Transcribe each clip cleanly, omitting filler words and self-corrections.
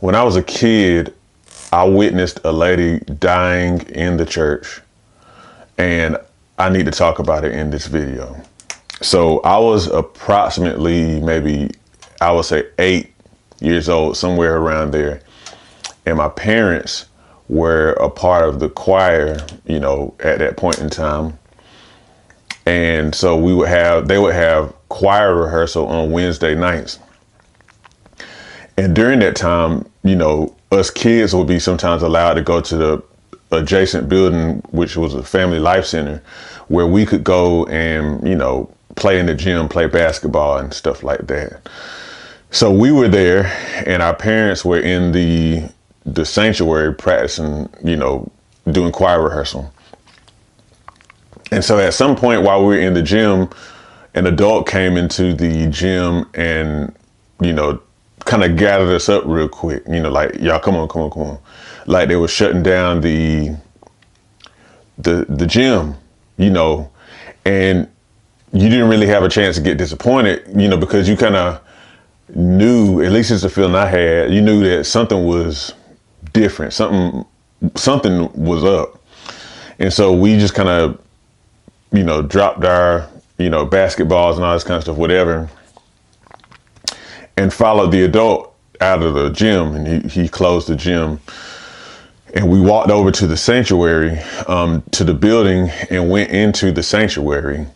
When I was a kid, I witnessed a lady dying in the church, and I need to talk about it in this video. So I was approximately maybe, I would say 8 years old, somewhere around there. And my parents were a part of the choir, you know, at that point in time. And so they would have choir rehearsal on Wednesday nights. And during that time, you know, us kids would be sometimes allowed to go to the adjacent building, which was a family life center, where we could go and, you know, play in the gym, play basketball and stuff like that. So we were there, and our parents were in the sanctuary practicing, you know, doing choir rehearsal. And so at some point while we were in the gym, an adult came into the gym and, you know, kind of gathered us up real quick, you know, like, y'all, come on. Like they were shutting down the gym, you know, and you didn't really have a chance to get disappointed, you know, because you kind of knew, at least it's the feeling I had, you knew that something was different, something was up. And so we just kind of, you know, dropped our, you know, basketballs and all this kind of stuff, whatever, and followed the adult out of the gym, and he closed the gym. And we walked over to the sanctuary, to the building, and went into the sanctuary.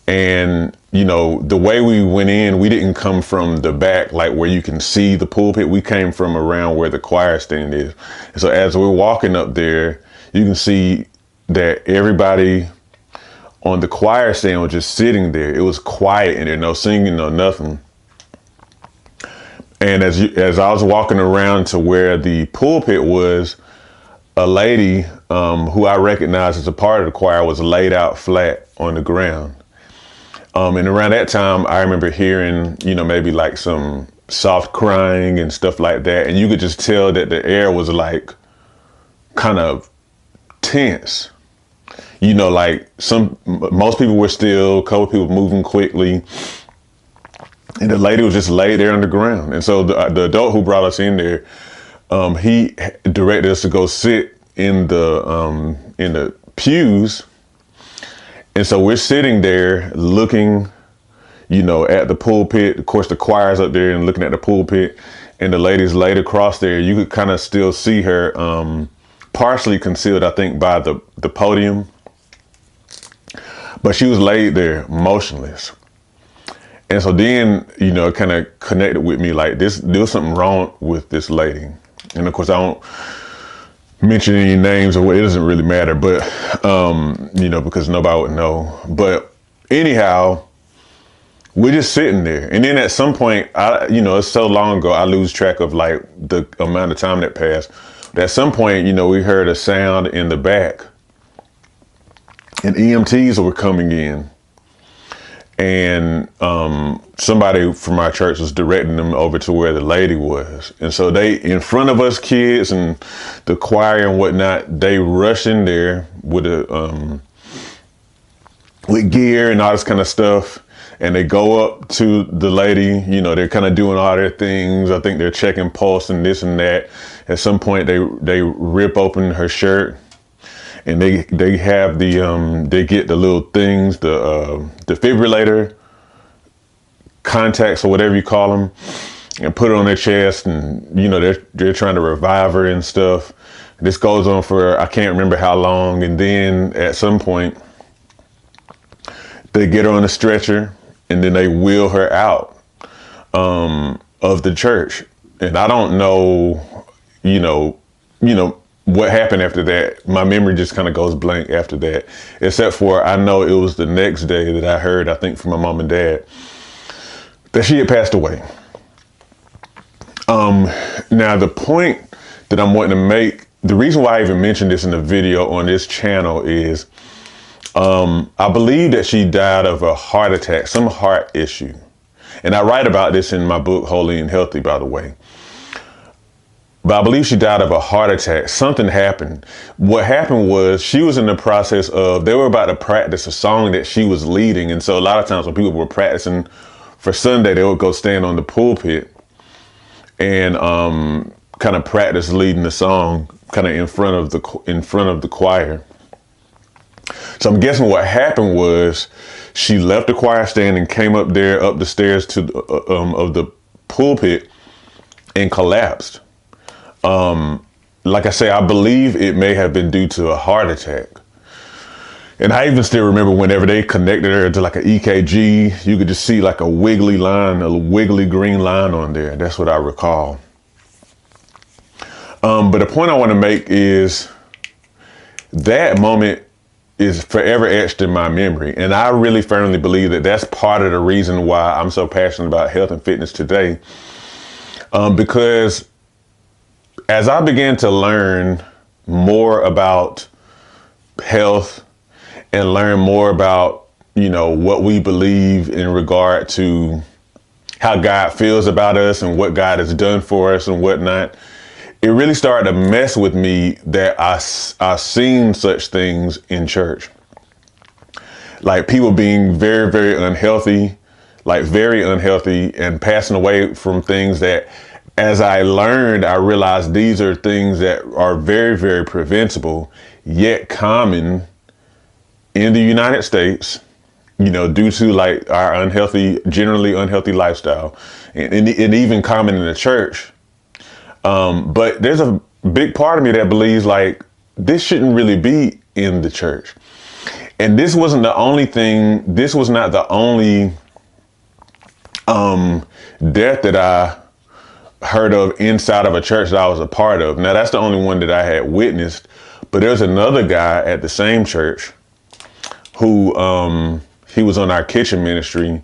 And, you know, the way we went in, we didn't come from the back, like where you can see the pulpit. We came from around where the choir stand is. And so as we're walking up there, you can see that everybody on the choir stand was just sitting there. It was quiet in there, no singing, no nothing. And as I was walking around to where the pulpit was, a lady who I recognized as a part of the choir was laid out flat on the ground. And around that time, I remember hearing, you know, maybe like some soft crying and stuff like that. And you could just tell that the air was like kind of tense. You know, like most people were still, a couple people moving quickly. And the lady was just laid there on the ground. And so the adult who brought us in there, he directed us to go sit in the pews. And so we're sitting there looking, you know, at the pulpit. Of course, the choir's up there and looking at the pulpit, and the lady's laid across there. You could kind of still see her, partially concealed, I think, by the podium. But she was laid there motionless. And so then, you know, it kind of connected with me like there was something wrong with this lady. And of course, I don't mention any names or what, it doesn't really matter, but, you know, because nobody would know. But anyhow, we're just sitting there. And then at some point, you know, it's so long ago, I lose track of like the amount of time that passed. But at some point, you know, we heard a sound in the back, and EMTs were coming in. And somebody from our church was directing them over to where the lady was. And so they, in front of us kids and the choir and whatnot, they rush in there with gear and all this kind of stuff. And they go up to the lady, you know, they're kind of doing all their things. I think they're checking pulse and this and that. At some point they rip open her shirt. And they have they get the little things, the defibrillator contacts or whatever you call them, and put it on their chest. And, you know, they're trying to revive her and stuff. This goes on for, I can't remember how long. And then at some point they get her on a stretcher, and then they wheel her out of the church. And I don't know, you know, what happened after that. My memory just kind of goes blank after that, except for I know it was the next day that I heard, I think from my mom and dad, that she had passed away. Now the point that I'm wanting to make, the reason why I even mentioned this in the video on this channel is, I believe that she died of a heart attack, some heart issue. And I write about this in my book, Holy and Healthy, by the way. But I believe she died of a heart attack. Something happened. What happened was she was in the process of, they were about to practice a song that she was leading. And so a lot of times when people were practicing for Sunday, they would go stand on the pulpit and kind of practiced leading the song kind of in front of the choir. So I'm guessing what happened was she left the choir stand and came up the stairs to of the pulpit and collapsed. Like I say, I believe it may have been due to a heart attack. And I even still remember whenever they connected her to like an EKG, you could just see like a wiggly green line on there. That's what I recall. But the point I want to make is that moment is forever etched in my memory. And I really firmly believe that that's part of the reason why I'm so passionate about health and fitness today. Because as I began to learn more about health and learn more about, what we believe in regard to how God feels about us and what God has done for us and whatnot, it really started to mess with me that I seen such things in church. Like people being very, very unhealthy, and passing away from things that, as I learned, I realized these are things that are very, very preventable, yet common in the United States, due to like our generally unhealthy lifestyle, and even common in the church. But there's a big part of me that believes like this shouldn't really be in the church. And this wasn't the only thing. This was not the only death that I heard of inside of a church that I was a part of. Now that's the only one that I had witnessed, but there's another guy at the same church who he was on our kitchen ministry,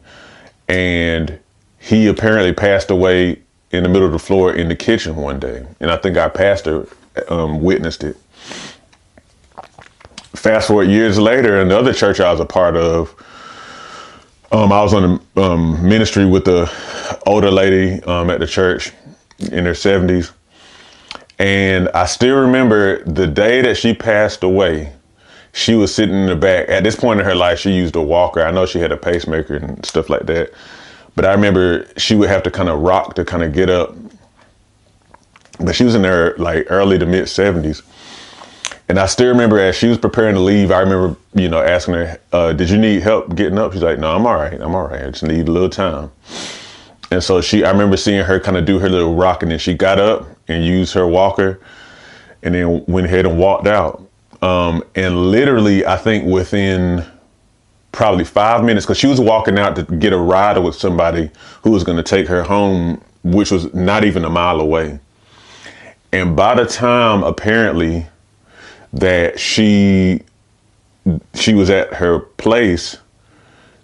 and he apparently passed away in the middle of the floor in the kitchen one day. And I think our pastor witnessed it. Fast forward years later, in the other church I was a part of, I was on the ministry with the older lady at the church in her 70s. And I still remember the day that she passed away. She was sitting in the back. At this point in her life, she used a walker. I know she had a pacemaker and stuff like that. But I remember she would have to kind of rock to kind of get up. But she was in her like early to mid 70s. And I still remember as she was preparing to leave, I remember, asking her, did you need help getting up? She's like, no, I'm all right. I just need a little time. And so I remember seeing her kind of do her little rock, and then she got up and used her walker and then went ahead and walked out. And literally, I think within probably 5 minutes, because she was walking out to get a ride with somebody who was going to take her home, which was not even a mile away. And by the time apparently that she was at her place,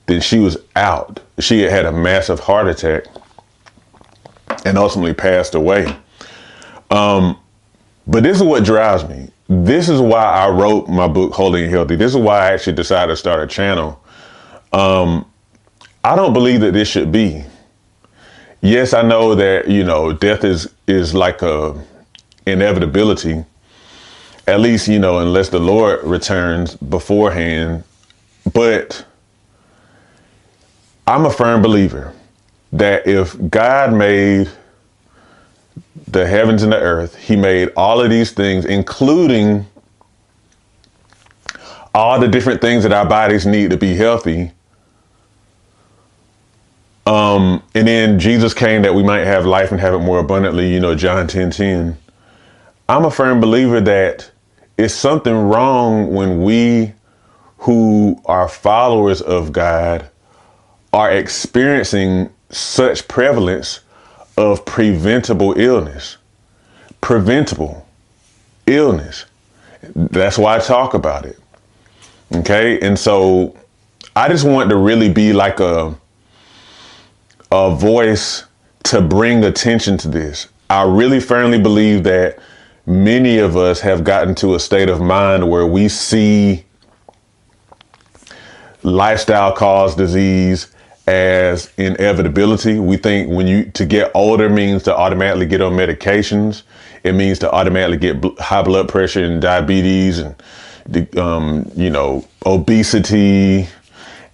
then she was out. She had a massive heart attack and ultimately passed away. But this is what drives me. This is why I wrote my book, Holy and Healthy. This is why I actually decided to start a channel. I don't believe that this should be. Yes, I know that, death is like a inevitability, at least, unless the Lord returns beforehand. But I'm a firm believer that if God made the heavens and the earth, he made all of these things, including all the different things that our bodies need to be healthy. And then Jesus came that we might have life and have it more abundantly, John 10:10. I'm a firm believer that it's something wrong when we who are followers of God are experiencing such prevalence of preventable illness. Preventable illness. That's why I talk about it. Okay. And so I just want to really be like a voice to bring attention to this. I really firmly believe that many of us have gotten to a state of mind where we see lifestyle caused disease as inevitability. We think to get older means to automatically get on medications. It means to automatically get high blood pressure and diabetes and, obesity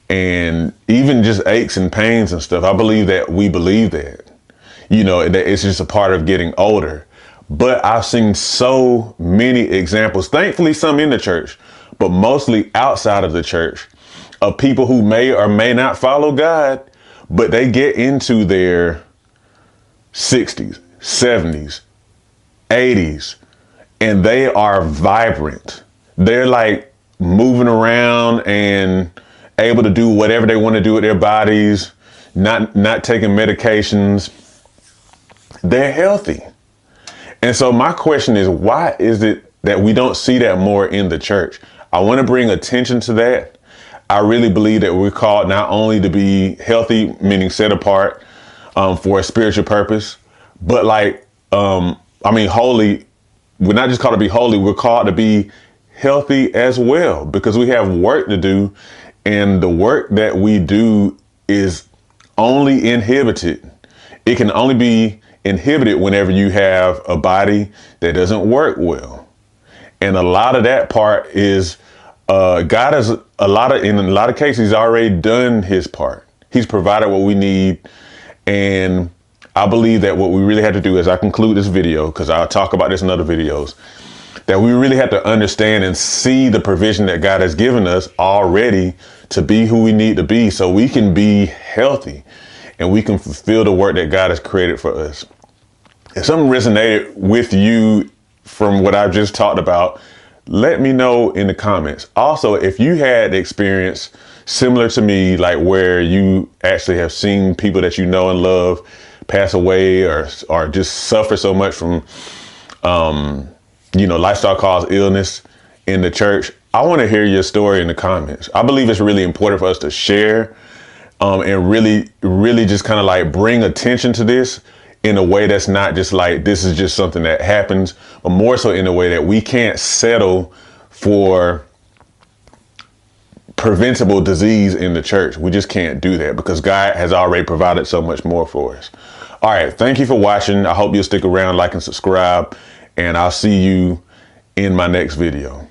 and even just aches and pains and stuff. I believe that we believe that. you know, that it's just a part of getting older. But I've seen so many examples, thankfully some in the church, but mostly outside of the church, of people who may or may not follow God, but they get into their 60s, 70s, 80s, and they are vibrant. They're like moving around and able to do whatever they want to do with their bodies, not taking medications. They're healthy. And so my question is, why is it that we don't see that more in the church? I want to bring attention to that. I really believe that we're called not only to be healthy, meaning set apart for a spiritual purpose, but holy. We're not just called to be holy, we're called to be healthy as well, because we have work to do. And the work that we do is only inhibited. It can only be inhibited whenever you have a body that doesn't work well. And a lot of that part is God has in a lot of cases, he's already done his part. He's provided what we need. And I believe that what we really have to do, as I conclude this video, because I'll talk about this in other videos, that we really have to understand and see the provision that God has given us already to be who we need to be, so we can be healthy and we can fulfill the work that God has created for us. If something resonated with you from what I've just talked about, let me know in the comments. Also, if you had experience similar to me, like where you actually have seen people that you know and love pass away or just suffer so much from lifestyle caused illness in the church, I want to hear your story in the comments. I believe it's really important for us to share and really just kind of like bring attention to this in a way that's not just like this is just something that happens, but more so in a way that we can't settle for preventable disease in the church. We just can't do that because God has already provided so much more for us. All right. Thank you for watching. I hope you'll stick around, like and subscribe, and I'll see you in my next video.